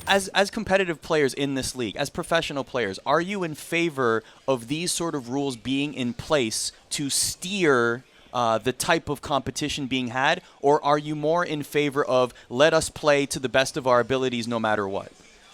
as competitive players in this league, as professional players, are you in favor of these sort of rules being in place to steer the type of competition being had, or are you more in favor of let us play to the best of our abilities no matter what?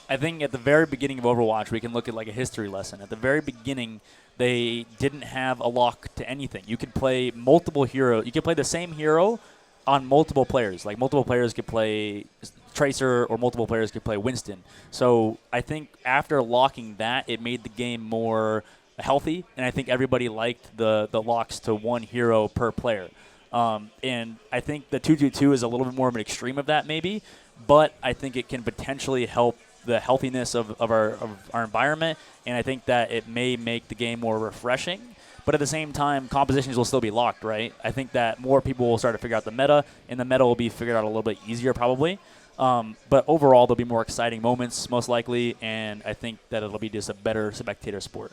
I think at the very beginning of Overwatch, we can look at like a history lesson. At the very beginning, they didn't have a lock to anything. You could play multiple heroes. You could play the same hero on multiple players. Like multiple players could play Tracer or multiple players could play Winston. So I think after locking that, it made the game more healthy, and I think everybody liked the locks to one hero per player. And I think the 2-2-2 is a little bit more of an extreme of that maybe, but I think it can potentially help the healthiness of our environment, and I think that it may make the game more refreshing. But at the same time, compositions will still be locked, right? I think that more people will start to figure out the meta, and the meta will be figured out a little bit easier probably. But overall, there'll be more exciting moments most likely, and I think that it'll be just a better spectator sport.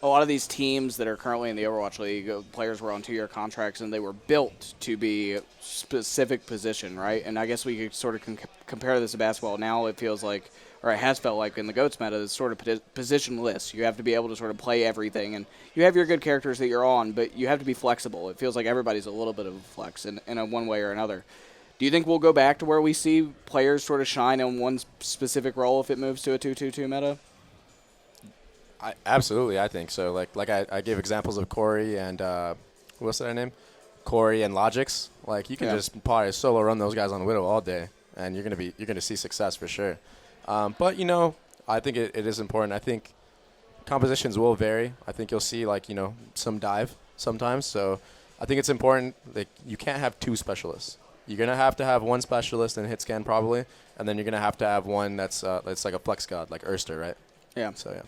A lot of these teams that are currently in the Overwatch League, players were on 2-year contracts, and they were built to be specific position, right? And I guess we could sort of compare this to basketball. Now it feels like, or it has felt like in the GOATS meta, it's sort of positionless. You have to be able to sort of play everything, and you have your good characters that you're on, but you have to be flexible. It feels like everybody's a little bit of a flex in a one way or another. Do you think we'll go back to where we see players sort of shine in one specific role if it moves to a 2-2-2 meta? Absolutely, I think so. Like I gave examples of Corey and what's that name? Corey and Logix. Like you can just probably solo run those guys on Widow all day, and you're gonna see success for sure. But I think it is important. I think compositions will vary. I think you'll see some dive sometimes. So I think it's important. Like you can't have two specialists. You're gonna have to have one specialist in hit scan probably, and then you're gonna have to have one that's like a flex god like Erster, right? Yeah. So yeah.